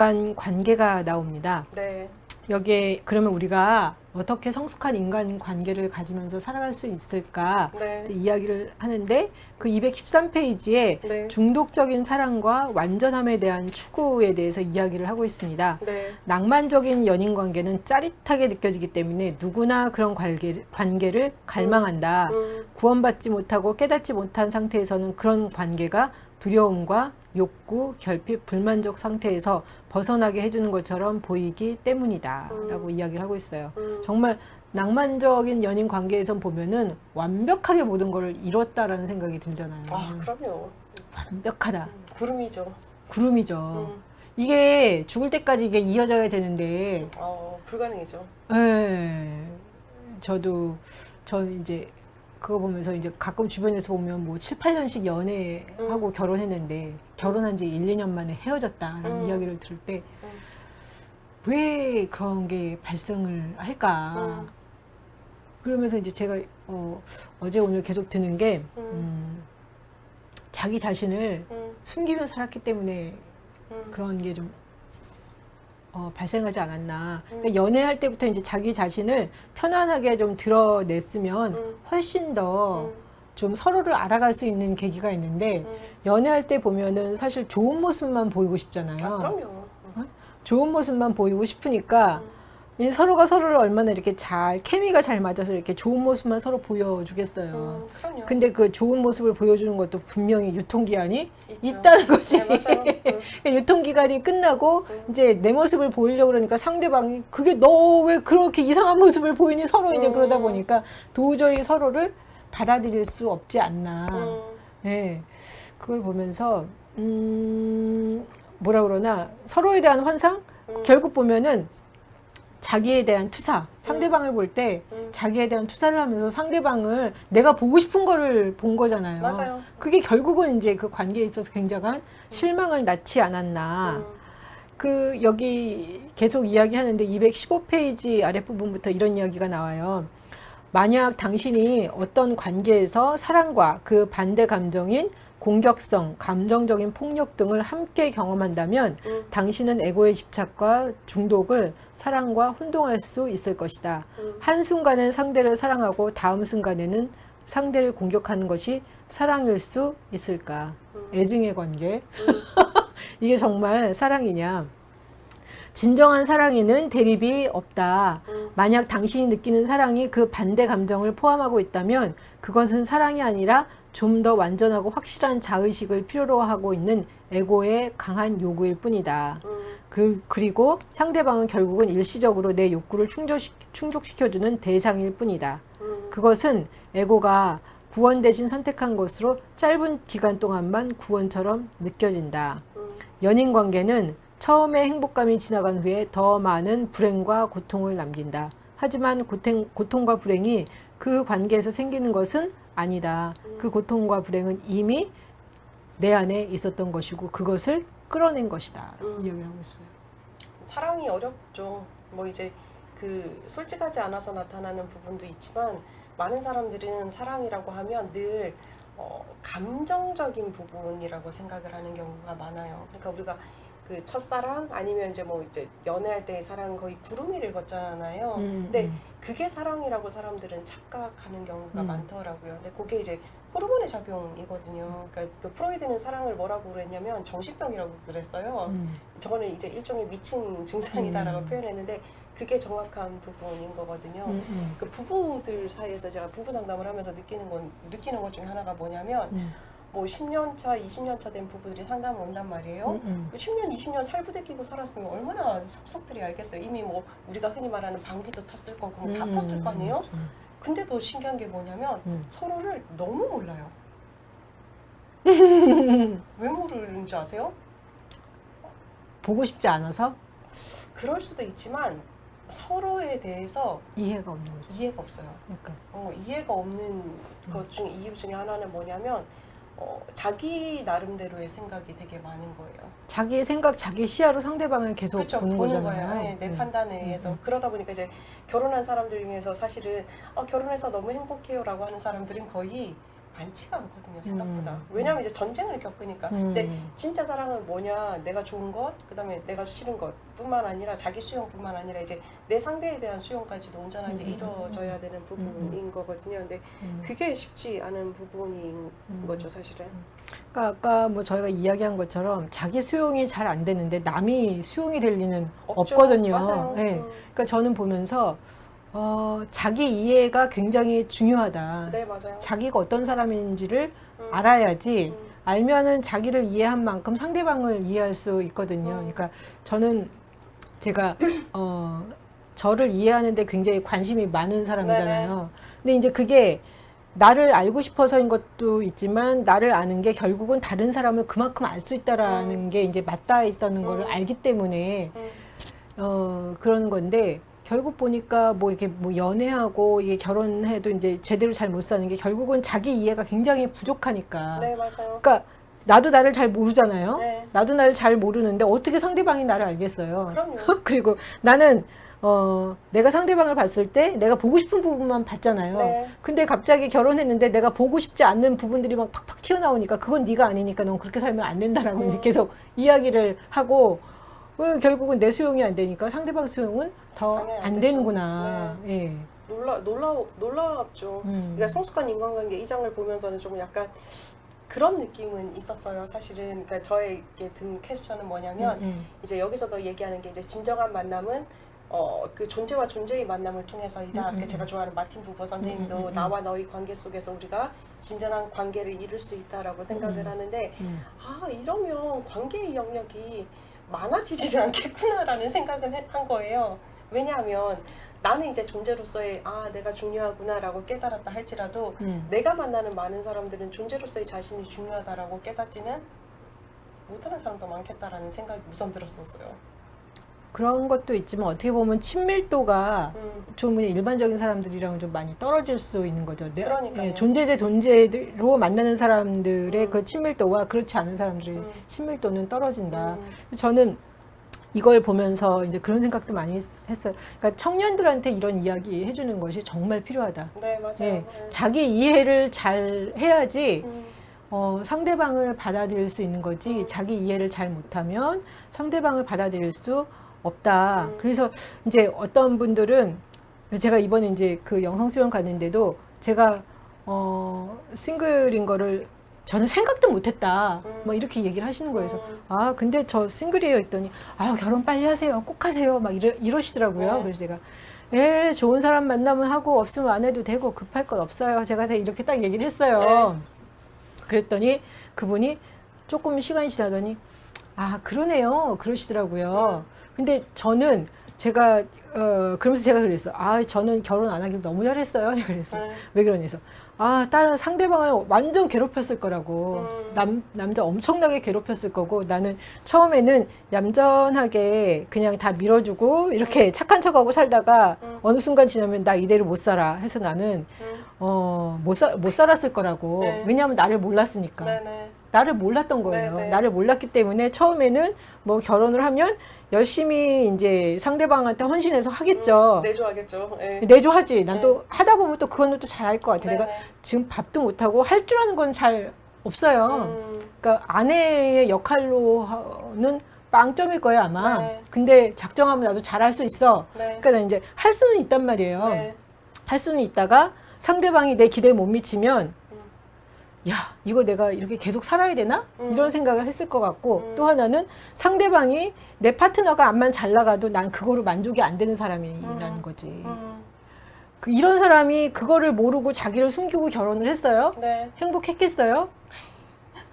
인간 관계가 나옵니다. 네. 여기에 그러면 우리가 어떻게 성숙한 인간 관계를 가지면서 살아갈 수 있을까 네. 이야기를 하는데 그 213페이지에 네. 중독적인 사랑과 완전함에 대한 추구에 대해서 이야기를 하고 있습니다. 네. 낭만적인 연인 관계는 짜릿하게 느껴지기 때문에 누구나 그런 관계를 갈망한다. 구원받지 못하고 깨닫지 못한 상태에서는 그런 관계가 두려움과 욕구, 결핍, 불만족 상태에서 벗어나게 해주는 것처럼 보이기 때문이다 라고 이야기를 하고 있어요. 정말 낭만적인 연인 관계에선 보면은 완벽하게 모든 걸 이뤘다라는 생각이 들잖아요. 아, 그럼요. 완벽하다. 구름이죠. 구름이죠. 이게 죽을 때까지 이게 이어져야 되는데 불가능이죠. 예. 저는 이제 그거 보면서 이제 가끔 주변에서 보면 뭐 7, 8년씩 연애하고 결혼했는데 결혼한 지 1, 2년 만에 헤어졌다라는 이야기를 들을 때 왜 그런 게 발생을 할까? 그러면서 이제 제가 어제 오늘 계속 드는 게 자기 자신을 숨기며 살았기 때문에 그런 게 좀 발생하지 않았나. 그러니까 연애할 때부터 이제 자기 자신을 편안하게 좀 드러냈으면 훨씬 더 좀 서로를 알아갈 수 있는 계기가 있는데 연애할 때 보면은 사실 좋은 모습만 보이고 싶잖아요. 아, 그럼요. 좋은 모습만 보이고 싶으니까 이 서로가 서로를 얼마나 이렇게 케미가 잘 맞아서 이렇게 좋은 모습만 서로 보여주겠어요. 그럼요. 근데 그 좋은 모습을 보여주는 것도 분명히 유통기한이 있죠. 있다는 거지. 네, 맞아요. 유통기간이 끝나고 이제 내 모습을 보이려고 그러니까 상대방이 그게 너 왜 그렇게 이상한 모습을 보이니 서로 이제 그러다 보니까 도저히 서로를 받아들일 수 없지 않나. 네. 그걸 보면서 뭐라 그러나 서로에 대한 환상? 결국 보면은 자기에 대한 투사, 상대방을 볼 때 자기에 대한 투사를 하면서 상대방을 내가 보고 싶은 거를 본 거잖아요. 맞아요. 그게 결국은 이제 그 관계에 있어서 굉장한 실망을 낳지 않았나. 여기 계속 이야기하는데 215페이지 아랫부분부터 이런 이야기가 나와요. 만약 당신이 어떤 관계에서 사랑과 그 반대 감정인 공격성, 감정적인 폭력 등을 함께 경험한다면 당신은 에고의 집착과 중독을 사랑과 혼동할 수 있을 것이다. 한순간은 상대를 사랑하고 다음 순간에는 상대를 공격하는 것이 사랑일 수 있을까? 애증의 관계. 이게 정말 사랑이냐? 진정한 사랑에는 대립이 없다. 만약 당신이 느끼는 사랑이 그 반대 감정을 포함하고 있다면 그것은 사랑이 아니라 좀 더 완전하고 확실한 자의식을 필요로 하고 있는 에고의 강한 요구일 뿐이다. 그리고 상대방은 결국은 일시적으로 내 욕구를 충족시켜주는 대상일 뿐이다. 그것은 에고가 구원 대신 선택한 것으로 짧은 기간 동안만 구원처럼 느껴진다. 연인 관계는 처음에 행복감이 지나간 후에 더 많은 불행과 고통을 남긴다. 하지만 고통과 불행이 그 관계에서 생기는 것은 아니다. 그 고통과 불행은 이미 내 안에 있었던 것이고 그것을 끌어낸 것이다. 이야기를 하고 있어요. 사랑이 어렵죠. 뭐 이제 그 솔직하지 않아서 나타나는 부분도 있지만 많은 사람들은 사랑이라고 하면 늘 감정적인 부분이라고 생각을 하는 경우가 많아요. 그러니까 우리가 그 첫사랑 아니면 이제 뭐 이제 연애할 때의 사랑은 거의 구름 위를 걷잖아요. 근데 그게 사랑이라고 사람들은 착각하는 경우가 많더라고요. 근데 그게 이제 호르몬의 작용이거든요. 그러니까 그 프로이드는 사랑을 뭐라고 그랬냐면 정신병이라고 그랬어요. 저거는 이제 일종의 미친 증상이다라고 표현했는데 그게 정확한 부분인 거거든요. 그 부부들 사이에서 제가 부부 상담을 하면서 느끼는 것 중에 하나가 뭐냐면 뭐 10년 차, 20년 차 된 부부들이 상담을 온단 말이에요. 10년, 20년 살부대끼고 살았으면 얼마나 속속들이 알겠어요. 이미 뭐 우리가 흔히 말하는 방귀도 텄을 거고 뭐 다 텄을 거 아니에요. 근데도 신기한 게 뭐냐면 서로를 너무 몰라요. 왜 모르는지 아세요? 보고 싶지 않아서? 그럴 수도 있지만 서로에 대해서 이해가 없는 거죠. 이해가 없어요. 그러니까. 이해가 없는 것 중 이유 중에 하나는 뭐냐면 자기 나름대로의 생각이 되게 많은 거예요. 자기의 생각, 자기 시야로 상대방을 계속 그렇죠. 보는 거잖아요. 거예요. 네, 내 판단에 의해서. 그러다 보니까 이제 결혼한 사람들 중에서 사실은 결혼해서 너무 행복해요라고 하는 사람들은 거의 많지가 않거든요, 생각보다. 왜냐면 이제 전쟁을 겪으니까. 음. 근데 진짜 사랑은 뭐냐? 내가 좋은 것, 그다음에 내가 싫은 것뿐만 아니라 자기 수용뿐만 아니라 이제 내 상대에 대한 수용까지도 온전하게 이루어져야 되는 부분인 거거든요. 근데 그게 쉽지 않은 부분인 거죠, 사실은. 그러니까 아까 뭐 저희가 이야기한 것처럼 자기 수용이 잘 안 되는데 남이 수용이 될 리는 없죠. 없거든요. 맞아요. 네. 그러니까 저는 보면서 자기 이해가 굉장히 중요하다. 네, 맞아요. 자기가 어떤 사람인지를 알아야지 알면은 자기를 이해한 만큼 상대방을 이해할 수 있거든요. 그러니까 저는 제가 저를 이해하는데 굉장히 관심이 많은 사람이잖아요. 근데 이제 그게 나를 알고 싶어서인 것도 있지만 나를 아는 게 결국은 다른 사람을 그만큼 알 수 있다라는 게 이제 맞닿아 있다는 거를 알기 때문에 그러는 건데 결국 보니까 뭐 이렇게 뭐 연애하고 이게 결혼해도 이제 제대로 잘 못 사는 게 결국은 자기 이해가 굉장히 부족하니까. 네, 맞아요. 그러니까 나도 나를 잘 모르잖아요. 네. 나도 나를 잘 모르는데 어떻게 상대방이 나를 알겠어요. 그럼요. 그리고 나는 내가 상대방을 봤을 때 내가 보고 싶은 부분만 봤잖아요. 네. 근데 갑자기 결혼했는데 내가 보고 싶지 않는 부분들이 막 팍팍 튀어나오니까 그건 네가 아니니까 넌 그렇게 살면 안 된다라고 이제 계속 이야기를 하고 결국은 내 수용이 안 되니까 상대방 수용은 더 당연히 안 안 되죠. 되는구나. 예. 놀랍죠. 그러니까 성숙한 인간관계 이 장을 보면서는 좀 약간 그런 느낌은 있었어요. 사실은 그러니까 저에게 든 퀘스천은 뭐냐면 이제 여기서도 얘기하는 게 이제 진정한 만남은 그 존재와 존재의 만남을 통해서이다. 그러니까 제가 좋아하는 마틴 부버 선생님도 나와 너의 관계 속에서 우리가 진정한 관계를 이룰 수 있다라고 생각을 하는데 아 이러면 관계의 영역이 많아지지 않겠구나라는 생각은 한 거예요. 왜냐하면 나는 이제 존재로서의 내가 중요하구나라고 깨달았다 할지라도 내가 만나는 많은 사람들은 존재로서의 자신이 중요하다라고 깨닫지는 못하는 사람도 많겠다라는 생각이 우선 들었었어요. 그런 것도 있지만 어떻게 보면 친밀도가 좀 일반적인 사람들이랑은 좀 많이 떨어질 수 있는 거죠. 그러니까요. 존재 대 존재로 만나는 사람들의 그 친밀도와 그렇지 않은 사람들의 친밀도는 떨어진다. 저는 이걸 보면서 이제 그런 생각도 많이 했어요. 그러니까 청년들한테 이런 이야기 해주는 것이 정말 필요하다. 네, 맞아요. 네. 자기 이해를 잘 해야지 상대방을 받아들일 수 있는 거지 자기 이해를 잘 못하면 상대방을 받아들일 수 없다. 그래서 이제 어떤 분들은 제가 이번에 이제 그 영성 수련 갔는데도 제가 싱글인 거를 저는 생각도 못했다. 막 이렇게 얘기를 하시는 거예요. 그래서 근데 저 싱글이에요 했더니 결혼 빨리 하세요. 꼭 하세요. 막 이러시더라고요. 그래서 제가 좋은 사람 만나면 하고 없으면 안 해도 되고 급할 건 없어요. 제가 이렇게 딱 얘기를 했어요. 그랬더니 그분이 조금 시간이 지나더니 그러네요. 그러시더라고요. 근데 저는 제가 그러면서 제가 그랬어. 저는 결혼 안 하길 너무 잘했어요. 내가 그랬어요. 왜 그러니 해서 다른 상대방을 완전 괴롭혔을 거라고. 남자 엄청나게 괴롭혔을 거고 나는 처음에는 얌전하게 그냥 다 밀어주고 이렇게 착한 척하고 살다가 어느 순간 지나면 나 이대로 못 살아 해서 나는 못 살았을 거라고. 왜냐하면 나를 몰랐으니까. 나를 몰랐던 거예요. 나를 몰랐기 때문에 처음에는 뭐 결혼을 하면 열심히 이제 상대방한테 헌신해서 하겠죠. 내조하겠죠. 내조하지. 난 또 하다 보면 또 그거는 또 잘할 것 같아. 내가 네네. 지금 밥도 못하고 할 줄 아는 건 잘 없어요. 그러니까 아내의 역할로는 빵점일 거예요 아마. 네. 근데 작정하면 나도 잘할 수 있어. 네. 그러니까 난 이제 할 수는 있단 말이에요. 네. 할 수는 있다가 상대방이 내 기대에 못 미치면 야 이거 내가 이렇게 계속 살아야 되나? 이런 생각을 했을 것 같고 또 하나는 상대방이 내 파트너가 암만 잘 나가도 난 그거로 만족이 안 되는 사람이라는 거지. 이런 사람이 그거를 모르고 자기를 숨기고 결혼을 했어요? 네. 행복했겠어요?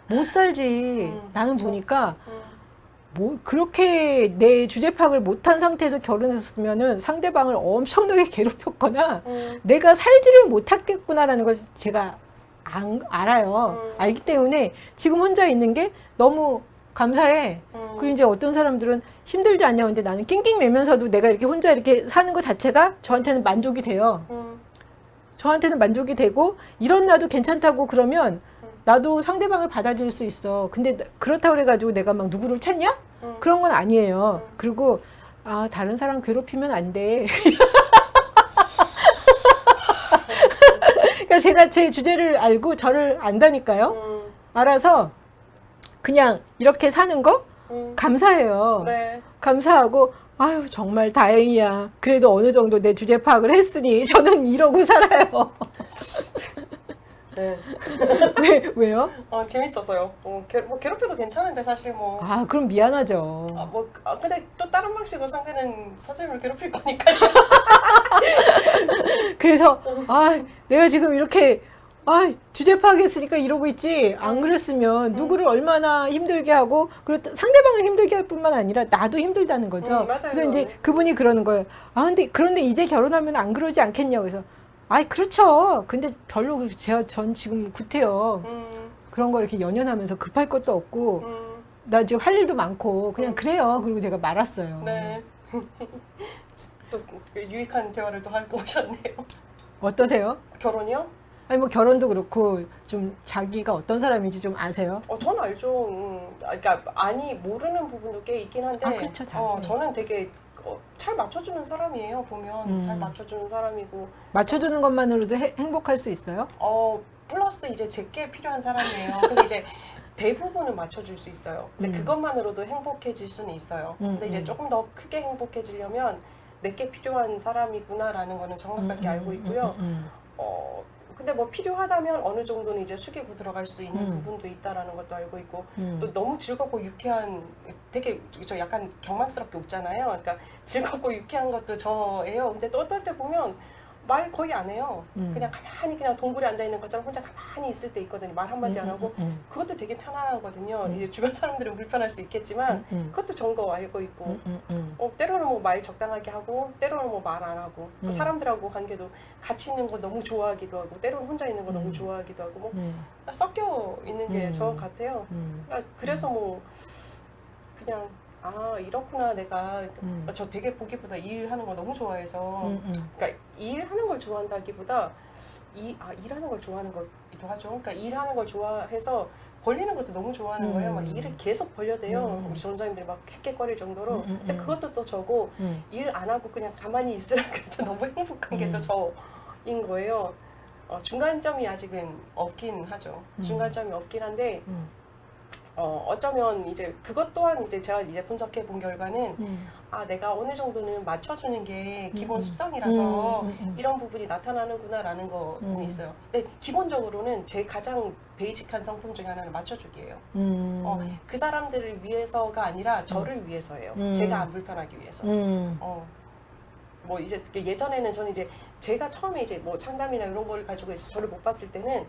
못 살지. 나는 보니까 뭐 그렇게 내 주제 파악을 못한 상태에서 결혼했으면은 상대방을 엄청나게 괴롭혔거나 내가 살지를 못하겠구나라는 걸 제가 알아요. 알기 때문에 지금 혼자 있는 게 너무 감사해. 그리고 이제 어떤 사람들은 힘들지 않냐. 근데 나는 낑낑 매면서도 내가 이렇게 혼자 이렇게 사는 것 자체가 저한테는 만족이 돼요. 저한테는 만족이 되고 이런 나도 괜찮다고 그러면 나도 상대방을 받아들일 수 있어. 근데 그렇다고 그래가지고 내가 막 누구를 찾냐? 그런 건 아니에요. 그리고 다른 사람 괴롭히면 안 돼. 그러니까 그러니까 제가 제 주제를 알고 저를 안다니까요. 알아서 그냥 이렇게 사는 거 감사해요. 네. 감사하고 아유 정말 다행이야. 그래도 어느 정도 내 주제 파악을 했으니 저는 이러고 살아요. 네. 왜요? 재밌어서요. 뭐 괴롭혀도 괜찮은데 사실 뭐. 아 그럼 미안하죠. 근데 또 다른 방식으로 상대는 선생님을 괴롭힐 거니까요. 그래서 내가 지금 이렇게 주제 파악했으니까 이러고 있지. 안 그랬으면 누구를 얼마나 힘들게 하고 그리고 상대방을 힘들게 할 뿐만 아니라 나도 힘들다는 거죠. 맞아요. 그래서 이제 그분이 그러는 거예요. 그런데 이제 결혼하면 안 그러지 않겠냐고. 그래서 그렇죠. 근데 별로 전 지금 구태여. 그런 거 이렇게 연연하면서 급할 것도 없고 나 지금 할 일도 많고 그냥 그래요. 그리고 제가 말았어요. 네. 또 유익한 대화를 또 하고 오셨네요. 어떠세요? 결혼이요? 아니 뭐 결혼도 그렇고 좀 자기가 어떤 사람인지 좀 아세요? 전 알죠. 그러니까 모르는 부분도 꽤 있긴 한데. 그렇죠. 저는 되게 잘 맞춰주는 사람이에요. 보면 잘 맞춰주는 사람이고. 맞춰주는 것만으로도 행복할 수 있어요? 플러스 이제 제게 필요한 사람이에요. 근데 이제 대부분은 맞춰줄 수 있어요. 근데 그것만으로도 행복해질 수는 있어요. 근데 이제 조금 더 크게 행복해지려면 내게 필요한 사람이구나라는 거는 정확하게 알고 있고요. 근데 뭐 필요하다면 어느 정도는 이제 숙이고 들어갈 수 있는 부분도 있다라는 것도 알고 있고 또 너무 즐겁고 유쾌한 되게 저 약간 경망스럽게 웃잖아요. 그러니까 즐겁고 유쾌한 것도 저예요. 근데 또 어떨 때 보면 말 거의 안 해요. 그냥 가만히 그냥 동굴에 앉아 있는 것처럼 혼자 가만히 있을 때 있거든요. 말 한마디 안 하고 그것도 되게 편하거든요. 이제 주변 사람들은 불편할 수 있겠지만 그것도 정거 알고 있고 때로는 뭐 말 적당하게 하고 때로는 뭐 말 안 하고 또 사람들하고 관계도 같이 있는 거 너무 좋아하기도 하고 때로는 혼자 있는 거 너무 좋아하기도 하고 뭐 섞여 있는 게 저 같아요. 그래서 뭐 그냥 이렇구나 내가 저 되게 보기보다 일하는 거 너무 좋아해서 그러니까 일하는 걸 좋아한다기보다 일하는 걸 좋아하는 거기도 하죠. 그러니까 일하는 걸 좋아해서 벌리는 것도 너무 좋아하는 거예요. 막 일을 계속 벌려대요. 우리 전사님들이 막 헥헥거릴 정도로. 근데 그것도 또 저고 일 안 하고 그냥 가만히 있으라 그래도 너무 행복한 게 또 저인 거예요. 중간점이 아직은 없긴 하죠. 중간점이 없긴 한데 어쩌면 이제 그것 또한 이제 제가 이제 분석해 본 결과는 내가 어느 정도는 맞춰주는 게 기본 습성이라서 이런 부분이 나타나는구나라는 거는 있어요. 근데 기본적으로는 제 가장 베이직한 성품 중에 하나는 맞춰주기예요. 그 사람들을 위해서가 아니라 저를 위해서예요. 제가 안 불편하기 위해서. 뭐 이제 예전에는 저는 이제 제가 처음에 이제 뭐 상담이나 이런 걸 가지고 이제 저를 못 봤을 때는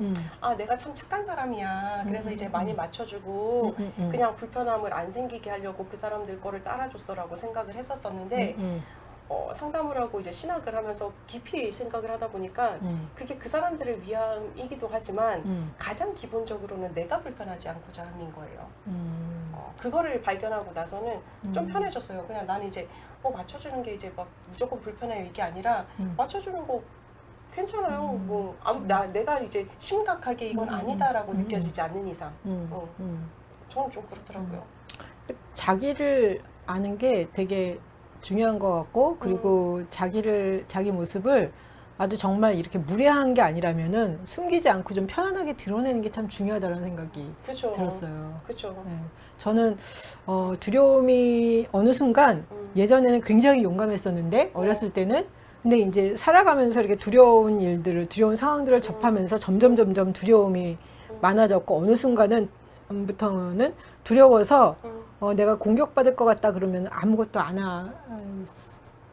내가 참 착한 사람이야. 그래서 이제 많이 맞춰주고 그냥 불편함을 안 생기게 하려고 그 사람들 거를 따라줬어라고 생각을 했었었는데 상담을 하고 이제 신학을 하면서 깊이 생각을 하다 보니까 그게 그 사람들을 위함이기도 하지만 가장 기본적으로는 내가 불편하지 않고자 함인 거예요. 그거를 발견하고 나서는 좀 편해졌어요. 그냥 나는 이제 맞춰주는 게 이제 막 무조건 불편해요 이게 아니라 맞춰주는 거 괜찮아요. 내가 이제 심각하게 이건 아니다라고 느껴지지 않는 이상 저는 좀 그렇더라고요. 자기를 아는 게 되게 중요한 것 같고 그리고 자기 모습을 아주 정말 이렇게 무례한 게 아니라면은 숨기지 않고 좀 편안하게 드러내는 게 참 중요하다는 생각이 들었어요. 그렇죠. 네. 저는 두려움이 어느 순간 예전에는 굉장히 용감했었는데 어렸을 때는 근데 이제 살아가면서 이렇게 두려운 상황들을 접하면서 점점 두려움이 많아졌고 어느 순간부터는 두려워서 내가 공격받을 것 같다 그러면 아무것도 안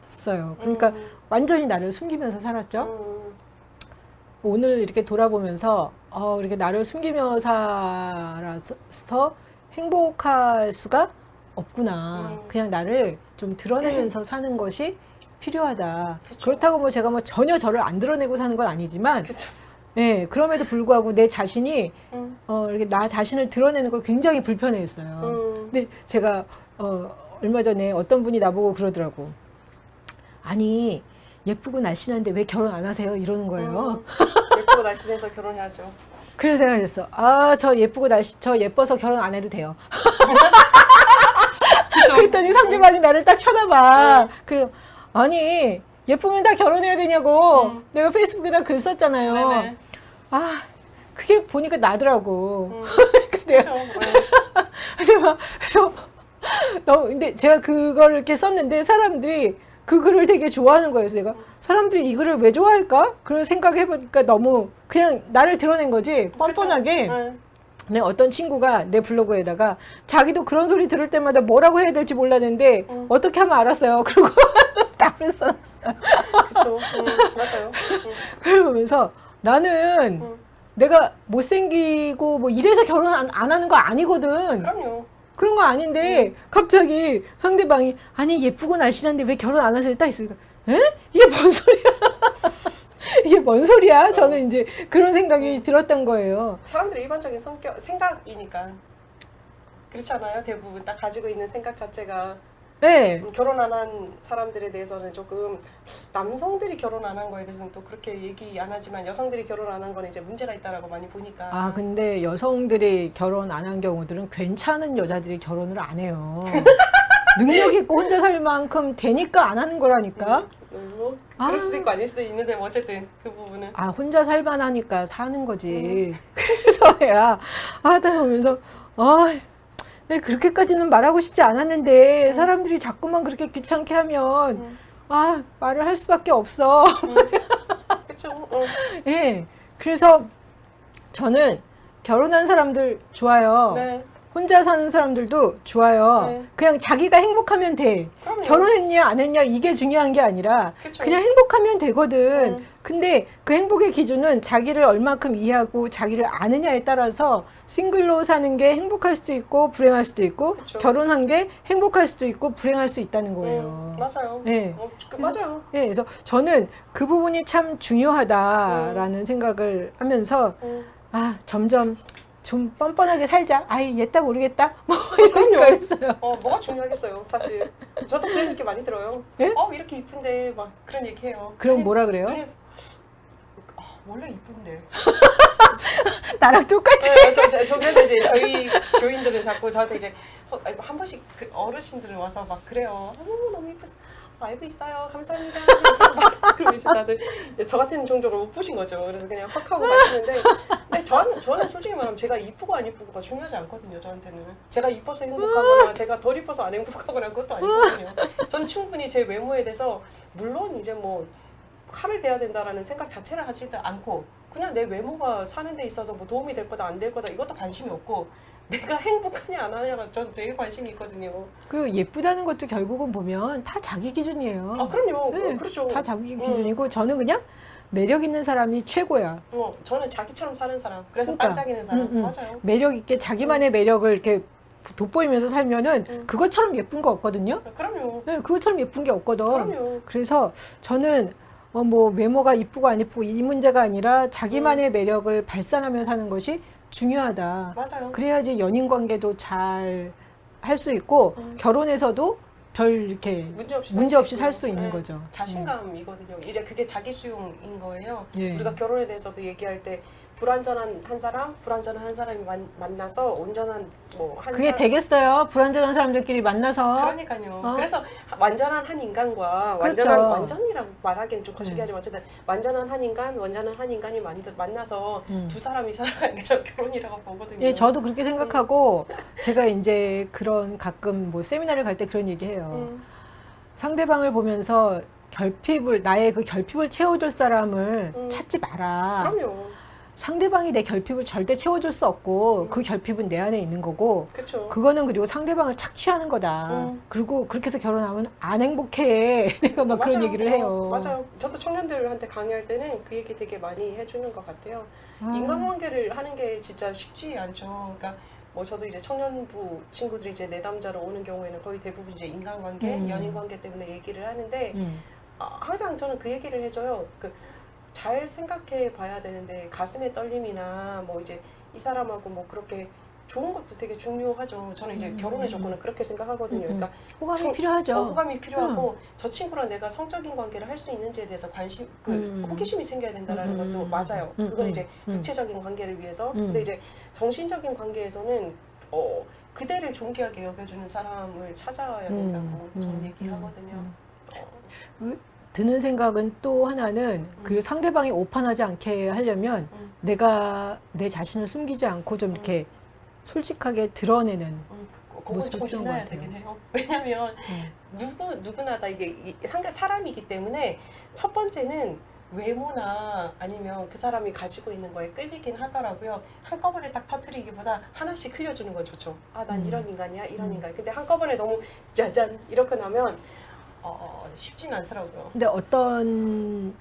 했어요. 그러니까 완전히 나를 숨기면서 살았죠. 오늘 이렇게 돌아보면서 이렇게 나를 숨기며 살아서 행복할 수가 없구나. 그냥 나를 좀 드러내면서 사는 것이 필요하다. 그쵸. 그렇다고 뭐 제가 뭐 전혀 저를 안 드러내고 사는 건 아니지만 그쵸. 네, 그럼에도 불구하고 내 자신이 이렇게 나 자신을 드러내는 걸 굉장히 불편해했어요. 근데 제가 얼마 전에 어떤 분이 나보고 그러더라고. 아니 예쁘고 날씬한데 왜 결혼 안 하세요? 이러는 거예요. 예쁘고 날씬해서 결혼해야죠. 그래서 내가 그랬어. 저 예뻐서 결혼 안 해도 돼요. 그랬더니 상대방이 나를 딱 쳐다봐. 그래서 아니 예쁘면 다 결혼해야 되냐고 내가 페이스북에다 글 썼잖아요. 네네. 아, 그게 보니까 나더라고. 그렇죠. 그래서 근데 제가 그걸 이렇게 썼는데 사람들이 그 글을 되게 좋아하는 거예요. 그래서 내가 사람들이 이 글을 왜 좋아할까? 그런 생각해보니까 너무 그냥 나를 드러낸 거지. 뻔뻔하게. 근데 어떤 친구가 내 블로그에다가 자기도 그런 소리 들을 때마다 뭐라고 해야 될지 몰랐는데 어떻게 하면 알았어요. 그리고 답을 써놨어요. 그렇죠. 맞아요. 그러면서 나는 내가 못생기고 뭐 이래서 결혼 안 하는 거 아니거든. 그럼요. 그런 거 아닌데 갑자기 상대방이 아니 예쁘고 날씬한데 왜 결혼 안 하세요? 딱 있으니까 에? 이게 뭔 소리야? 이게 뭔 소리야? 저는 이제 그런 생각이 들었던 거예요. 사람들의 일반적인 생각이니까 그렇잖아요. 대부분 딱 가지고 있는 생각 자체가 네. 결혼 안 한 사람들에 대해서는 조금 남성들이 결혼 안 한 거에 대해서는 또 그렇게 얘기 안 하지만 여성들이 결혼 안 한 거는 이제 문제가 있다라고 많이 보니까. 아 근데 여성들이 결혼 안 한 경우들은 괜찮은 여자들이 결혼을 안 해요. 능력 있고 혼자 살 만큼 되니까 안 하는 거라니까. 뭐 그럴 수도 있고 아닐 수도 있는데 뭐 어쨌든 그 부분은. 아 혼자 살만하니까 사는 거지. 그래서 야 하다 보면서 네, 그렇게까지는 말하고 싶지 않았는데 사람들이 자꾸만 그렇게 귀찮게 하면 말을 할 수밖에 없어. 그렇죠. 예. 그래서 저는 결혼한 사람들 좋아요. 네. 혼자 사는 사람들도 좋아요. 네. 그냥 자기가 행복하면 돼. 그럼요. 결혼했냐 안 했냐 이게 중요한 게 아니라 그쵸. 그냥 행복하면 되거든. 근데 그 행복의 기준은 자기를 얼마큼 이해하고 자기를 아느냐에 따라서 싱글로 사는 게 행복할 수도 있고 불행할 수도 있고 그쵸. 결혼한 게 행복할 수도 있고 불행할 수 있다는 거예요. 맞아요. 네. 맞아요. 예, 그래서 저는 그 부분이 참 중요하다라는 생각을 하면서 점점 좀 뻔뻔하게 살자. 아이 얘다 모르겠다. 뭐 이런 생각을 했어요. 뭐가 중요하겠어요, 사실. 저도 그런 얘기 많이 들어요. 예? 이렇게 이쁜데 막 그런 얘기해요. 그럼 뭐라 그래요? 원래 이쁜데. 나랑 똑같아. 저 그래서 이제 저희 교인들은 자꾸 저한테 이제 한 번씩 그 어르신들은 와서 막 그래요. 너무 이쁘. 알고 있어요. 감사합니다. 그럼 이제 다들 저 같은 종족을 못 보신 거죠. 그래서 그냥 헉 하고 가시는데 근데 저는 솔직히 말하면 제가 이쁘고 안 이쁘고가 중요하지 않거든요. 저한테는. 제가 이뻐서 행복하거나 제가 덜 이뻐서 안 행복하거나 그것도 아니거든요. 저는 충분히 제 외모에 대해서 물론 이제 뭐 칼을 대야 된다라는 생각 자체를 하지도 않고 그냥 내 외모가 사는 데 있어서 뭐 도움이 될 거다 안 될 거다 이것도 관심이 없고 내가 행복하냐 안 하냐가 전 제일 관심이 있거든요. 그 예쁘다는 것도 결국은 보면 다 자기 기준이에요. 그럼요. 네, 그렇죠. 다 자기 기준이고 저는 그냥 매력 있는 사람이 최고야. 저는 자기처럼 사는 사람. 그래서 그러니까. 반짝이는 사람. 맞아요. 매력 있게 자기만의 매력을 이렇게 돋보이면서 살면은 그것처럼 예쁜 거 없거든요. 그럼요. 네, 그것처럼 예쁜 게 없거든. 그럼요. 그래서 저는 뭐 외모가 이쁘고 안 이쁘고 이 문제가 아니라 자기만의 매력을 발산하며 사는 것이 중요하다. 맞아요. 그래야지 연인 관계도 잘 할 수 있고 결혼에서도 별 이렇게 문제 없이 살 수 있는 거죠. 자신감이거든요. 이제 그게 자기 수용인 거예요. 예. 우리가 결혼에 대해서도 얘기할 때 불완전한 한 사람, 불완전한 한 사람이 만나서 온전한 뭐 한 그게 사람 되겠어요? 불완전한 사람들끼리 만나서. 그러니까요. 그래서 완전한 한 인간과 그렇죠. 완전이라고 말하기는 좀 거시기 하지만 어쨌든 완전한 한 인간, 완전한 한 인간이 만나서 두 사람이 살아가는 게 저 결혼이라고 보거든요. 예, 저도 그렇게 생각하고 제가 이제 그런 가끔 뭐 세미나를 갈 때 그런 얘기해요. 상대방을 보면서 나의 그 결핍을 채워줄 사람을 찾지 마라. 그럼요. 상대방이 내 결핍을 절대 채워줄 수 없고 그 결핍은 내 안에 있는 거고 그쵸. 그거는 그리고 상대방을 착취하는 거다. 그리고 그렇게 해서 결혼하면 안 행복해. 내가 막 그런 얘기를 해요. 맞아요. 저도 청년들한테 강의할 때는 그 얘기 되게 많이 해주는 것 같아요. 인간관계를 하는 게 진짜 쉽지 않죠. 그러니까 뭐 저도 이제 청년부 친구들이 이제 내담자로 오는 경우에는 거의 대부분 이제 인간관계, 연인관계 때문에 얘기를 하는데 항상 저는 그 얘기를 해줘요. 잘 생각해 봐야 되는데 가슴의 떨림이나 뭐 이제 이 사람하고 뭐 그렇게 좋은 것도 되게 중요하죠. 저는 이제 결혼의 조건은 그렇게 생각하거든요. 그러니까 호감이 필요하죠. 호감이 필요하고 저 친구랑 내가 성적인 관계를 할 수 있는지에 대해서 호기심이 생겨야 된다는 것도 맞아요. 그건 이제 육체적인 관계를 위해서. 근데 이제 정신적인 관계에서는 그대를 존귀하게 여겨주는 사람을 찾아야 된다고 저는 얘기하거든요. 드는 생각은 또 하나는 그 상대방이 오판하지 않게 하려면 내가 내 자신을 숨기지 않고 좀 이렇게 솔직하게 드러내는 그건 모습이 좀 필요한 지나야 것 같아요. 되긴 해요. 왜냐면 누구나 다 이게 사람이기 때문에 첫 번째는 외모나 아니면 그 사람이 가지고 있는 거에 끌리긴 하더라고요. 한꺼번에 딱 터트리기보다 하나씩 흘려주는 건 좋죠. 아, 난 이런 인간이야, 이런 인간. 근데 한꺼번에 너무 짜잔 이렇게 나면 쉽진 않더라고요. 근데 어떤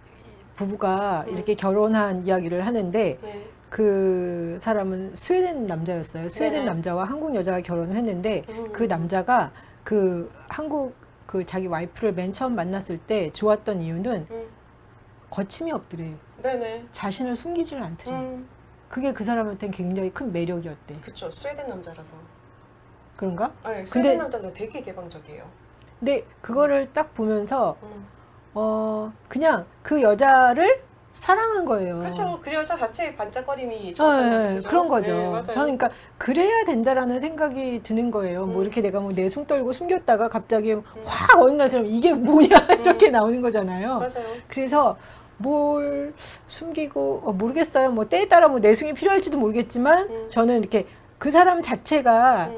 부부가 이렇게 결혼한 이야기를 하는데 네. 그 사람은 스웨덴 남자였어요. 스웨덴 네네. 남자와 한국 여자가 결혼을 했는데 그 남자가 그 한국 그 자기 와이프를 맨 처음 만났을 때 좋았던 이유는 거침이 없더래요. 네네. 자신을 숨기지를 않더래요. 그게 그 사람한테는 굉장히 큰 매력이었대. 그쵸. 스웨덴 남자라서. 그런가? 네, 근데- 스웨덴 남자들 되게 개방적이에요. 근데 그거를 딱 보면서 그냥 그 여자를 사랑한 거예요. 그렇죠. 그 여자 자체의 반짝거림이 좋았던 거죠. 그죠? 그런 거죠. 네, 맞아요. 저는 그러니까 그래야 된다라는 생각이 드는 거예요. 뭐 이렇게 내가 뭐 내숭 떨고 숨겼다가 갑자기 확 어느 날처럼 이게 뭐냐 이렇게 나오는 거잖아요. 맞아요. 그래서 뭘 숨기고 모르겠어요. 뭐 때에 따라 뭐 내숭이 필요할지도 모르겠지만 저는 이렇게 그 사람 자체가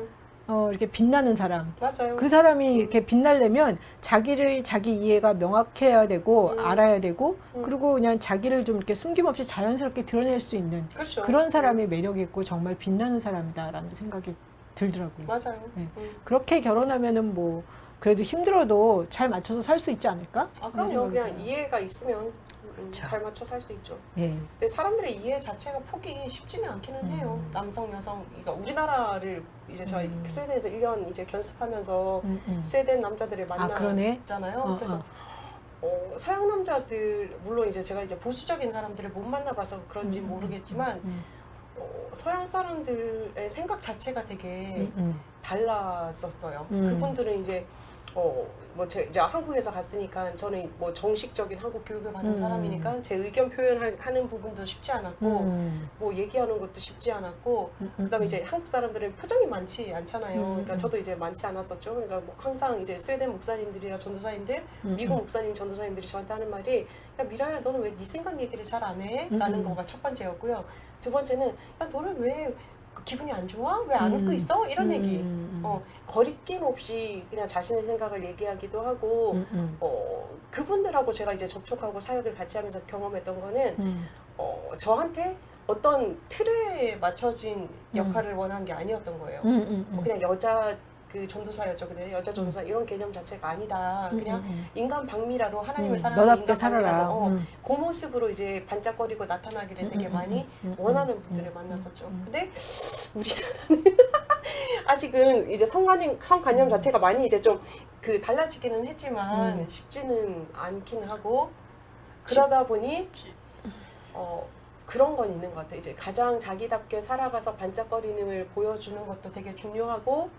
이렇게 빛나는 사람. 맞아요. 그 사람이 이렇게 빛나려면 자기 이해가 명확해야 되고 알아야 되고 그리고 그냥 자기를 좀 이렇게 숨김없이 자연스럽게 드러낼 수 있는 그렇죠. 그런 사람이 매력이 있고 정말 빛나는 사람이다라는 생각이 들더라고요. 맞아요. 네. 그렇게 결혼하면은 뭐 그래도 힘들어도 잘 맞춰서 살 수 있지 않을까? 아, 그런 그럼요. 생각이 그냥 들어요. 이해가 있으면 그쵸. 잘 맞춰 살 수 있죠. 예. 근데 사람들의 이해 자체가 포기 쉽지는 않기는 해요. 남성, 여성, 그러니까 우리나라를 이제 저희 스웨덴에서 1년 이제 견습하면서 스웨덴 남자들을 그러네. 만났잖아요. 그래서 서양 남자들 물론 이제 제가 이제 보수적인 사람들을 못 만나봐서 그런지 모르겠지만 서양 사람들의 생각 자체가 되게 달랐었어요. 그분들은 이제 이제 한국에서 갔으니까 저는 뭐 정식적인 한국 교육을 받은 사람이니까 제 의견 표현하는 부분도 쉽지 않았고 뭐 얘기하는 것도 쉽지 않았고 그다음에 이제 한국 사람들은 표정이 많지 않잖아요. 그러니까 저도 이제 많지 않았었죠. 그러니까 뭐 항상 이제 스웨덴 목사님들이나 전도사님들, 미국 목사님, 전도사님들이 저한테 하는 말이 야 미라야 너는 왜 네 생각 얘기를 잘 안 해? 라는 거가 첫 번째였고요. 두 번째는 야 너는 왜 기분이 안 좋아? 왜 안 웃고 있어? 이런 얘기. 거리낌 없이 그냥 자신의 생각을 얘기하기도 하고 그분들하고 제가 이제 접촉하고 사역을 같이 하면서 경험했던 거는 저한테 어떤 틀에 맞춰진 역할을 원한 게 아니었던 거예요. 그냥 여자 그 전도사였죠. 근데 여자 전도사 이런 개념 자체가 아니다. 그냥 인간 박미라로 하나님을 사랑하는 너답게 인간 살아라. 박미라로 그 모습으로 이제 반짝거리고 나타나기를 되게 많이 원하는 분들을 만났었죠. 근데 우리나라는 아직은 이제 성관념 자체가 많이 이제 좀 그 달라지기는 했지만 쉽지는 않기는 하고 그러다 보니 그런 건 있는 것 같아요. 이제 가장 자기답게 살아가서 반짝거리는 보여주는 것도 되게 중요하고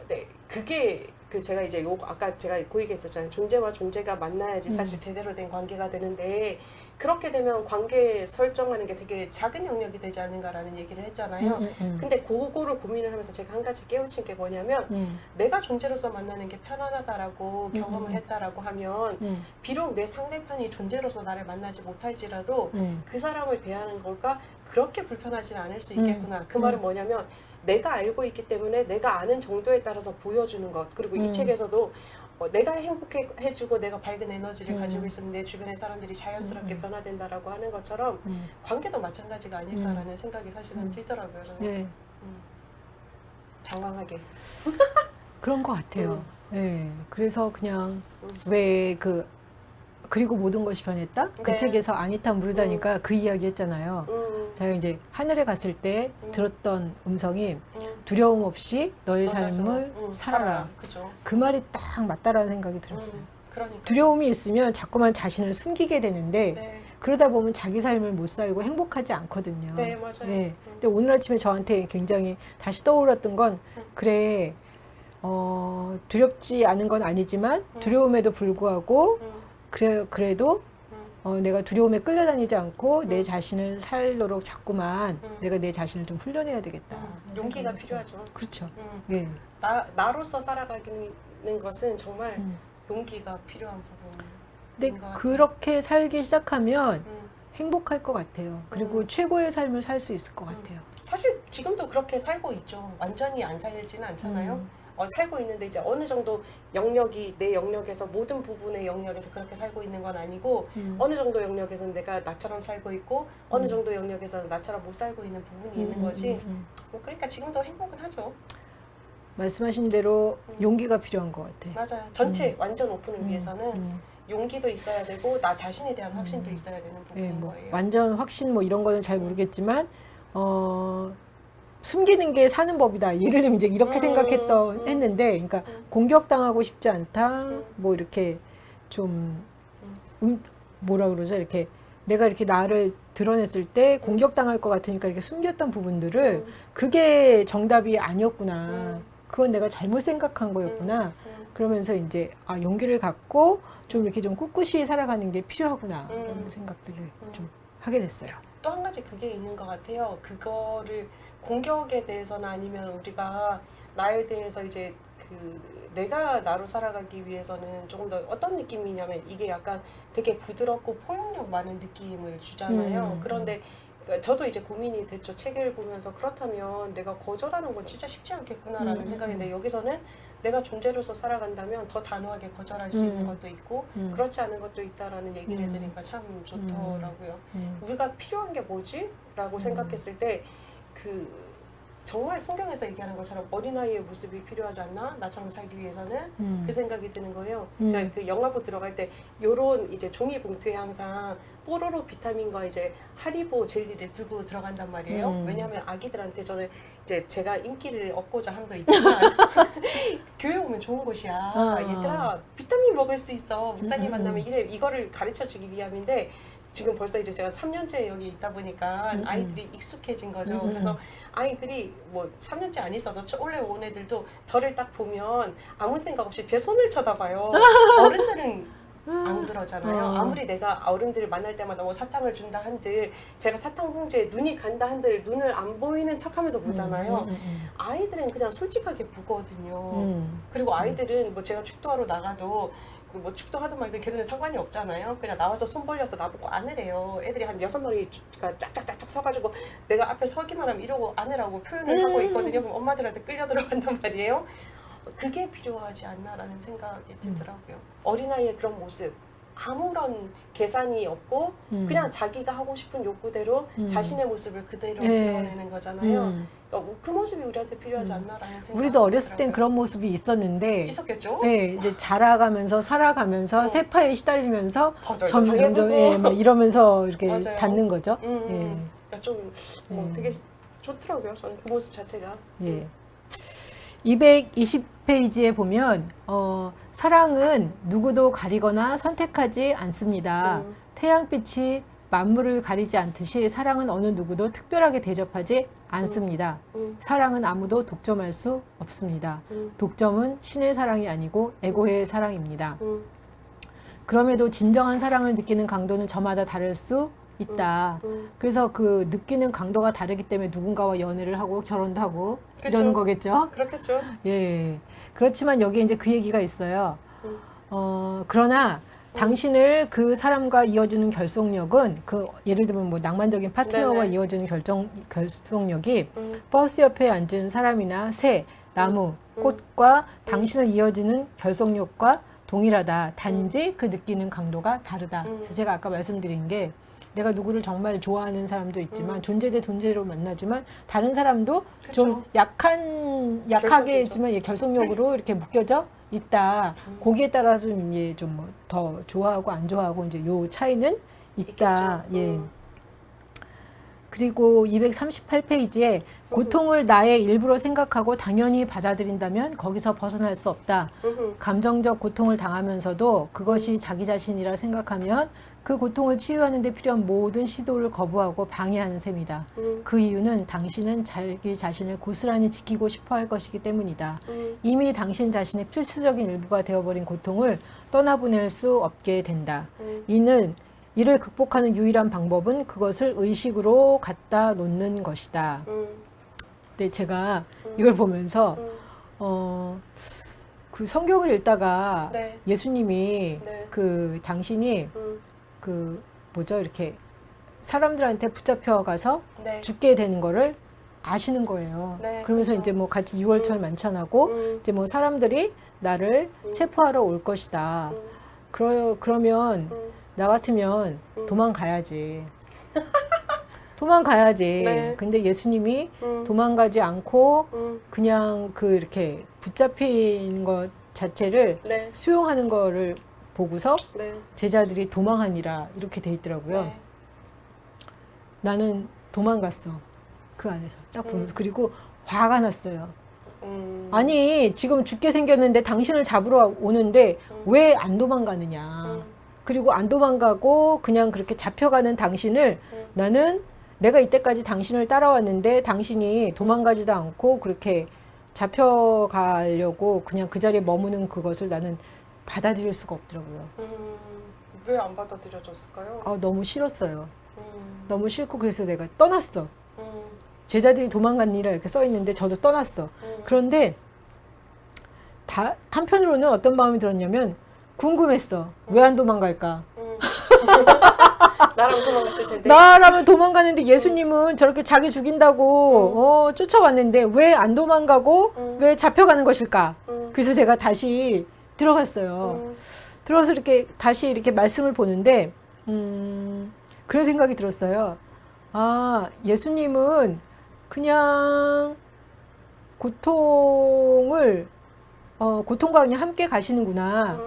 네, 그게 제가 이제 아까 제가 그 얘기했었잖아요. 존재와 존재가 만나야지 사실 제대로 된 관계가 되는데 그렇게 되면 관계 설정하는 게 되게 작은 영역이 되지 않는가라는 얘기를 했잖아요. 근데 그거를 고민을 하면서 제가 한 가지 깨우친 게 뭐냐면 내가 존재로서 만나는 게 편안하다라고 경험을 했다라고 하면 비록 내 상대편이 존재로서 나를 만나지 못할지라도 그 사람을 대하는 거가 그렇게 불편하지는 않을 수 있겠구나. 그 말은 뭐냐면 내가 알고 있기 때문에 내가 아는 정도에 따라서 보여주는 것. 그리고 이 책에서도 내가 행복해지고 내가 밝은 에너지를 가지고 있으면 내 주변의 사람들이 자연스럽게 변화된다라고 하는 것처럼 관계도 마찬가지가 아닐까라는 생각이 사실은 들더라고요. 저는. 네. 장황하게. 그런 것 같아요. 네. 그래서 그냥 왜 그리고 모든 것이 변했다? 그 네. 책에서 아니타 무르다니까 그 이야기 했잖아요. 제가 이제 하늘에 갔을 때 들었던 음성이 두려움 없이 너의 삶을 살아라. 그죠. 그 말이 딱 맞다라는 생각이 들었어요. 그러니까. 두려움이 있으면 자꾸만 자신을 숨기게 되는데 네. 그러다 보면 자기 삶을 못 살고 행복하지 않거든요. 네, 맞아요. 네. 근데 오늘 아침에 저한테 굉장히 다시 떠올랐던 건 그래 두렵지 않은 건 아니지만 두려움에도 불구하고 그래도 내가 두려움에 끌려다니지 않고 내 자신을 살도록 자꾸만 내가 내 자신을 좀 훈련해야 되겠다. 용기가 생각했어요. 필요하죠. 그렇죠. 네. 나로서 살아가는 것은 정말 용기가 필요한 부분. 근데 것 같아요. 그렇게 살기 시작하면 음. 행복할 것 같아요. 그리고 최고의 삶을 살 수 있을 것 같아요. 사실 지금도 그렇게 살고 있죠. 완전히 안 살지는 않잖아요. 살고 있는데 이제 어느 정도 영역이 내 영역에서 모든 부분의 영역에서 그렇게 살고 있는 건 아니고 어느 정도 영역에서는 내가 나처럼 살고 있고 어느 정도 영역에서는 나처럼 못 살고 있는 부분이 있는 거지. 뭐 그러니까 지금도 행복은 하죠. 말씀하신 대로 용기가 필요한 것 같아요. 맞아요. 전체 완전 오픈을 위해서는 용기도 있어야 되고 나 자신에 대한 확신도 있어야 되는 부분인 예, 뭐 거예요. 완전 확신 뭐 이런 거는 잘 모르겠지만 숨기는 게 사는 법이다. 예를 들면 이제 이렇게 했는데, 그러니까 공격당하고 싶지 않다. 뭐 이렇게 좀 뭐라 그러죠? 이렇게 내가 이렇게 나를 드러냈을 때 공격당할 것 같으니까 이렇게 숨겼던 부분들을 그게 정답이 아니었구나. 그건 내가 잘못 생각한 거였구나. 그러면서 이제 용기를 갖고 좀 이렇게 좀 꿋꿋이 살아가는 게 필요하구나. 이런 생각들을 좀 하게 됐어요. 또 한 가지 그게 있는 것 같아요. 그거를 공격에 대해서나 아니면 우리가 나에 대해서 이제 내가 나로 살아가기 위해서는 조금 더 어떤 느낌이냐면 이게 약간 되게 부드럽고 포용력 많은 느낌을 주잖아요. 그런데 그러니까 저도 이제 고민이 됐죠. 책을 보면서 그렇다면 내가 거절하는 건 진짜 쉽지 않겠구나라는 생각인데 여기서는 내가 존재로서 살아간다면 더 단호하게 거절할 수 있는 것도 있고 그렇지 않은 것도 있다라는 얘기를 들으니까 참 좋더라고요. 우리가 필요한 게 뭐지? 라고 생각했을 때 정말 성경에서 얘기하는 것처럼 어린아이의 모습이 필요하지 않나? 나처럼 살기 위해서는 그 생각이 드는 거예요. 제가 그 영화부 들어갈 때 요런 이제 종이 봉투에 항상 뽀로로 비타민과 이제 하리보 젤리를 들고 들어간단 말이에요. 왜냐하면 아기들한테 저는 이제 제가 인기를 얻고자 함도 있지만 교회 오면 좋은 곳이야. 얘들아 비타민 먹을 수 있어. 목사님 만나면 이거를 가르쳐 주기 위함인데 지금 벌써 이제 제가 3년째 여기 있다 보니까 아이들이 익숙해진 거죠. 그래서 아이들이 뭐 3년째 안 있어도 원래 온 애들도 저를 딱 보면 아무 생각 없이 제 손을 쳐다봐요. 어른들은 안 그러잖아요. 아무리 내가 어른들을 만날 때마다 뭐 사탕을 준다 한들 제가 사탕 봉지에 눈이 간다 한들 눈을 안 보이는 척하면서 보잖아요. 아이들은 그냥 솔직하게 보거든요. 그리고 아이들은 뭐 제가 축도하러 나가도 뭐 축도하든 말든 걔들은 상관이 없잖아요. 그냥 나와서 손 벌려서 나보고 안으래요. 애들이 한 6마리가 짝짝짝짝 서가지고 내가 앞에 서기만 하면 이러고 안으라고 표현을 하고 있거든요. 그럼 엄마들한테 끌려 들어간단 말이에요. 그게 필요하지 않나라는 생각이 들더라고요. 어린아이의 그런 모습 아무런 계산이 없고 그냥 자기가 하고 싶은 욕구대로 자신의 모습을 그대로 드러내는 거잖아요. 그러니까 그 모습이 우리한테 필요하지 않나라는 생각이 우리도 어렸을 땐 그런 모습이 있었는데 있었겠죠? 네, 이제 자라가면서 살아가면서 세파에 시달리면서 거절도 점점 막 이러면서 이렇게 맞아요. 닿는 거죠. 그러니까 좀 되게 좋더라고요. 저는 그 모습 자체가. 예. 220페이지에 보면 사랑은 누구도 가리거나 선택하지 않습니다. 태양빛이 만물을 가리지 않듯이 사랑은 어느 누구도 특별하게 대접하지 않습니다. 사랑은 아무도 독점할 수 없습니다. 독점은 신의 사랑이 아니고 에고의 사랑입니다. 그럼에도 진정한 사랑을 느끼는 강도는 저마다 다를 수 있다. 그래서 그 느끼는 강도가 다르기 때문에 누군가와 연애를 하고 결혼도 하고 그쵸. 이러는 거겠죠. 그렇겠죠. 예. 그렇지만 여기에 이제 그 얘기가 있어요. 그러나 당신을 그 사람과 이어주는 결속력은 예를 들면 뭐 낭만적인 파트너와 네네. 이어주는 결속력이 버스 옆에 앉은 사람이나 새, 나무, 꽃과 당신을 이어주는 결속력과 동일하다. 단지 그 느끼는 강도가 다르다. 그래서 제가 아까 말씀드린 게 내가 누구를 정말 좋아하는 사람도 있지만 존재 대 존재로 만나지만 다른 사람도 그쵸. 좀 약하게 결속이죠. 했지만 결속력으로 이렇게 묶여져 있다. 거기에 따라서 이제 좀 더 좋아하고 안 좋아하고 이제 요 차이는 있다. 있겠죠. 예. 그리고 238페이지에 고통을 나의 일부로 생각하고 당연히 받아들인다면 거기서 벗어날 수 없다. 감정적 고통을 당하면서도 그것이 자기 자신이라 생각하면 그 고통을 치유하는 데 필요한 모든 시도를 거부하고 방해하는 셈이다. 그 이유는 당신은 자기 자신을 고스란히 지키고 싶어 할 것이기 때문이다. 이미 당신 자신의 필수적인 일부가 되어버린 고통을 떠나보낼 수 없게 된다. 이를 극복하는 유일한 방법은 그것을 의식으로 갖다 놓는 것이다. 근데 제가 이걸 보면서 그 성경을 읽다가 네. 예수님이 네. 그 당신이 음. 그 뭐죠? 이렇게 사람들한테 붙잡혀 가서 네. 죽게 되는 거를 아시는 거예요. 네, 그러면서 그렇죠. 이제 뭐 같이 유월절 만찬하고 이제 뭐 사람들이 나를 체포하러 올 것이다. 그러면 나 같으면 도망가야지. 도망가야지. 네. 근데 예수님이 도망가지 않고 그냥 그 이렇게 붙잡힌 것 자체를 네. 수용하는 거를 보고서 네. 제자들이 도망하니라 이렇게 돼 있더라고요. 네. 나는 도망갔어. 그 안에서 딱 보면서. 그리고 화가 났어요. 아니 지금 죽게 생겼는데 당신을 잡으러 오는데 왜 안 도망가느냐. 그리고 안 도망가고 그냥 그렇게 잡혀가는 당신을 나는 내가 이때까지 당신을 따라왔는데 당신이 도망가지도 않고 그렇게 잡혀가려고 그냥 그 자리에 머무는 그것을 나는 받아들일 수가 없더라고요. 왜 안 받아들여졌을까요? 아, 너무 싫었어요. 너무 싫고 그래서 내가 떠났어. 제자들이 도망갔니라 이렇게 써 있는데 저도 떠났어. 그런데 한편으로는 어떤 마음이 들었냐면 궁금했어. 왜 안 도망갈까? 나랑 도망갔을 텐데. 나라면 도망가는데 예수님은 저렇게 자기 죽인다고 쫓아왔는데 왜 안 도망가고 왜 잡혀가는 것일까? 그래서 제가 다시 들어갔어요. 들어가서 이렇게 다시 이렇게 말씀을 보는데 그런 생각이 들었어요. 아, 예수님은 그냥 고통과 그냥 함께 가시는구나.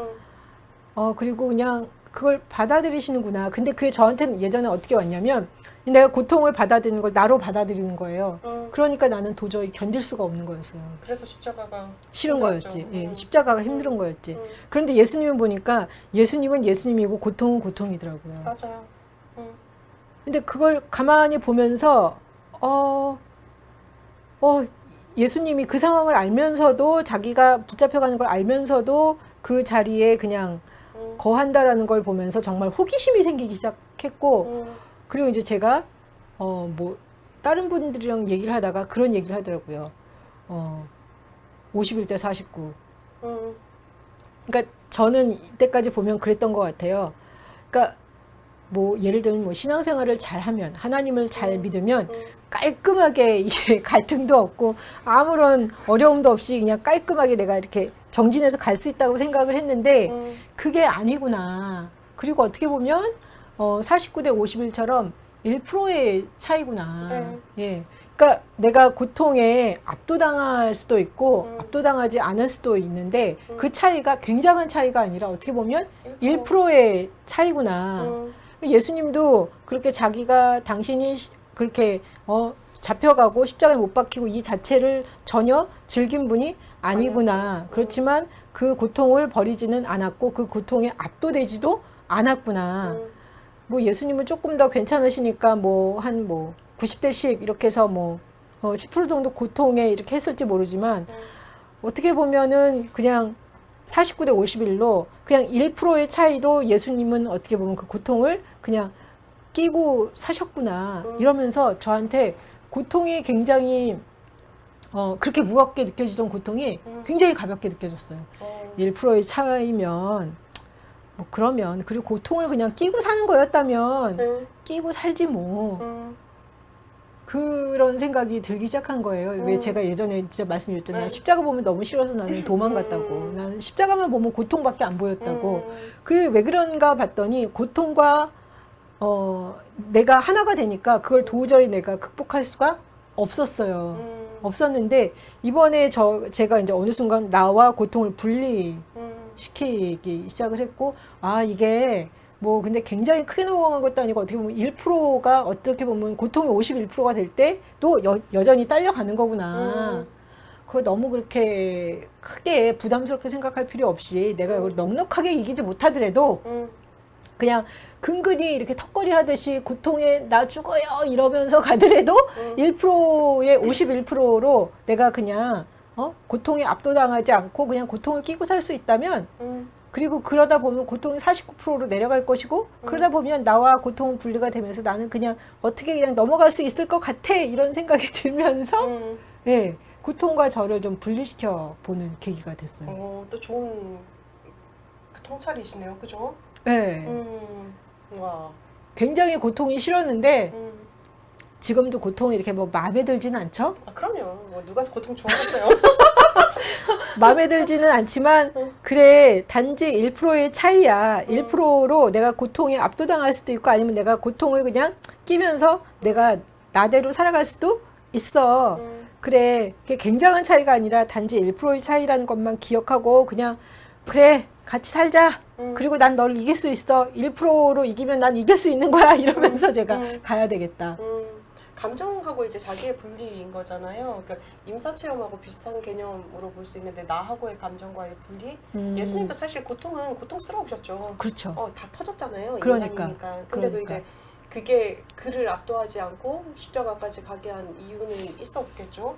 그리고 그냥 그걸 받아들이시는구나. 근데 그게 저한테는 예전에 어떻게 왔냐면 내가 고통을 받아들이는 걸 나로 받아들이는 거예요. 그러니까 나는 도저히 견딜 수가 없는 거였어요. 그래서 십자가가 싫은 거였지. 예, 십자가가 힘든 거였지. 그런데 예수님을 보니까 예수님은 예수님이고 고통은 고통이더라고요. 맞아요. 근데 그걸 가만히 보면서 예수님이 그 상황을 알면서도 자기가 붙잡혀가는 걸 알면서도 그 자리에 그냥 거한다라는 걸 보면서 정말 호기심이 생기기 시작했고 그리고 이제 제가 뭐 다른 분들이랑 얘기를 하다가 그런 얘기를 하더라고요. 51대 49. 그러니까 저는 이때까지 보면 그랬던 것 같아요. 그러니까 뭐 예를 들면 뭐 신앙생활을 잘하면 하나님을 잘 믿으면 깔끔하게 이게 갈등도 없고 아무런 어려움도 없이 그냥 깔끔하게 내가 이렇게 정진해서 갈 수 있다고 생각을 했는데 그게 아니구나. 그리고 어떻게 보면 49대 51처럼 1%의 차이구나. 네. 예. 그러니까 내가 고통에 압도당할 수도 있고 압도당하지 않을 수도 있는데 그 차이가 굉장한 차이가 아니라 어떻게 보면 1%의 차이구나. 예수님도 그렇게 자기가 당신이 그렇게 잡혀가고 십자가에 못 박히고 이 자체를 전혀 즐긴 분이 아니구나. 그렇지만 그 고통을 버리지는 않았고 그 고통에 압도되지도 않았구나. 뭐 예수님은 조금 더 괜찮으시니까 뭐 한 90대 10 이렇게 해서 10% 정도 고통에 이렇게 했을지 모르지만 어떻게 보면은 그냥 49대 51로 그냥 1%의 차이로 예수님은 어떻게 보면 그 고통을 그냥 끼고 사셨구나. 이러면서 저한테 고통이 굉장히 그렇게 무겁게 느껴지던 고통이 굉장히 가볍게 느껴졌어요. 1%의 차이면 뭐 그러면 그리고 고통을 그냥 끼고 사는 거였다면 끼고 살지 뭐. 그런 생각이 들기 시작한 거예요. 왜 제가 예전에 진짜 말씀드렸잖아요. 십자가 보면 너무 싫어서 나는 도망갔다고. 나는 십자가만 보면 고통밖에 안 보였다고. 그게 왜 그런가 봤더니 고통과 내가 하나가 되니까 그걸 도저히 내가 극복할 수가 없었어요. 없었는데 이번에 제가 이제 어느 순간 나와 고통을 분리시키기 시작을 했고 이게 뭐 근데 굉장히 크게 넘어간 것도 아니고 어떻게 보면 1%가 어떻게 보면 고통이 51%가 될 때 또 여전히 딸려가는 거구나. 그거 너무 그렇게 크게 부담스럽게 생각할 필요 없이 내가 이걸 넉넉하게 이기지 못하더라도 그냥 근근히 이렇게 턱걸이 하듯이 고통에 나 죽어요 이러면서 가더라도 1%의 51%로 내가 그냥 고통에 압도당하지 않고 그냥 고통을 끼고 살 수 있다면 그리고 그러다 보면 고통이 49%로 내려갈 것이고 그러다 보면 나와 고통은 분리가 되면서 나는 그냥 어떻게 그냥 넘어갈 수 있을 것 같아 이런 생각이 들면서 예 고통과 저를 좀 분리시켜 보는 계기가 됐어요. 또 좋은 그 통찰이시네요, 그죠? 네. 와. 굉장히 고통이 싫었는데 음. 지금도 고통이 이렇게 뭐 마음에 들지는 않죠? 아, 그럼요. 뭐 누가 고통 좋아하겠어요? 마음에 들지는 않지만 그래 단지 1%의 차이야. 1%로 내가 고통에 압도당할 수도 있고 아니면 내가 고통을 그냥 끼면서 내가 나대로 살아갈 수도 있어. 그래 그게 굉장한 차이가 아니라 단지 1%의 차이라는 것만 기억하고 그냥 그래 같이 살자. 그리고 난 너를 이길 수 있어. 1%로 이기면 난 이길 수 있는 거야. 이러면서 제가 가야 되겠다. 감정하고 이제 자기의 분리인 거잖아요. 그러니까 임사체험하고 비슷한 개념으로 볼 수 있는데 나하고의 감정과의 분리. 예수님도 사실 고통은 고통스러우셨죠. 그렇죠. 다 터졌잖아요. 그러니까. 인간이니까. 근데도 그러니까. 이제 그게 그를 압도하지 않고 십자가까지 가게 한 이유는 있었겠죠.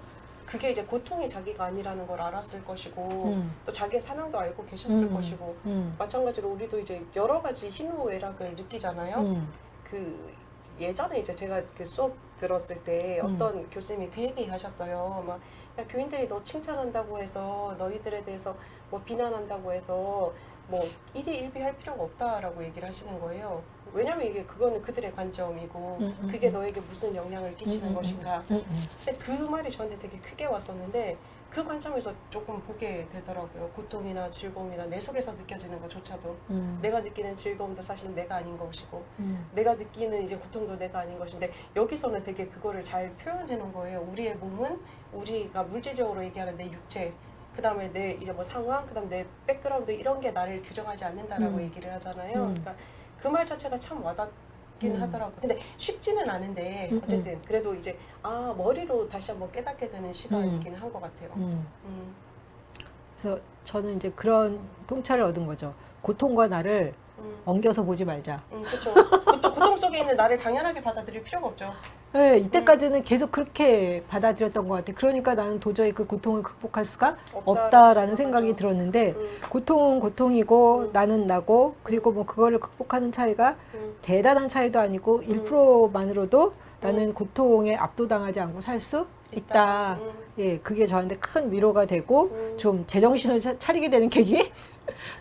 그게 이제 고통이 자기가 아니라는 걸 알았을 것이고 또 자기의 사명도 알고 계셨을 것이고 마찬가지로 우리도 이제 여러 가지 희노애락을 느끼잖아요. 그 예전에 이제 제가 그 수업 들었을 때 어떤 교수님이 그 얘기 하셨어요. 막 야, 교인들이 너 칭찬한다고 해서 너희들에 대해서 뭐 비난한다고 해서 뭐 일희일비할 필요가 없다라고 얘기를 하시는 거예요. 왜냐면 이게 그거는 그들의 관점이고 그게 너에게 무슨 영향을 끼치는 것인가. 근데 그 말이 저한테 되게 크게 왔었는데 그 관점에서 조금 보게 되더라고요. 고통이나 즐거움이나 내 속에서 느껴지는 것조차도 내가 느끼는 즐거움도 사실 내가 아닌 것이고 내가 느끼는 이제 고통도 내가 아닌 것인데 여기서는 되게 그거를 잘 표현해 놓은 거예요. 우리의 몸은 우리가 물질적으로 얘기하는 내 육체 그 다음에 내 이제 뭐 상황 그 다음 내 백그라운드 이런 게 나를 규정하지 않는다라고 얘기를 하잖아요. 그러니까 그 말 자체가 참 와닿긴 하더라고요. 근데 쉽지는 않은데 어쨌든 그래도 이제 머리로 다시 한번 깨닫게 되는 시간이긴 한 것 같아요. 그래서 저는 이제 그런 통찰을 얻은 거죠. 고통과 나를 엉겨서 보지 말자. 그렇죠. 고통 속에 있는 나를 당연하게 받아들일 필요가 없죠. 네, 이때까지는 계속 그렇게 받아들였던 것 같아요. 그러니까 나는 도저히 그 고통을 극복할 수가 없다라는 생각이 들었는데 고통은 고통이고 나는 나고 그리고 뭐 그거를 극복하는 차이가 대단한 차이도 아니고 1%만으로도 나는 고통에 압도당하지 않고 살 수 있다. 예, 그게 저한테 큰 위로가 되고 좀 제정신을 차리게 되는 계기?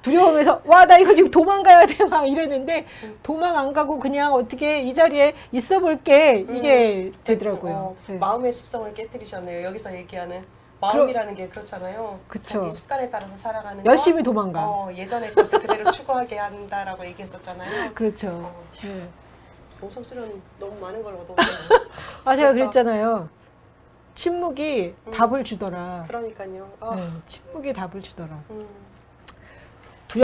두려우면서 와 나 이거 지금 도망가야 돼 막 이랬는데 도망 안 가고 그냥 어떻게 이 자리에 있어 볼게 이게 되더라고요. 네. 마음의 습성을 깨뜨리셨네요. 여기서 얘기하는 마음이라는 게 그렇잖아요. 그쵸. 자기 습관에 따라서 살아가는 열심히 도망가. 예전의 것을 그대로 추구하게 한다라고 얘기했었잖아요. 그렇죠. 네. 용성수련 너무 많은 걸 얻어오네요. 제가 그랬잖아요. 침묵이 답을 주더라. 그러니까요. 네, 침묵이 답을 주더라.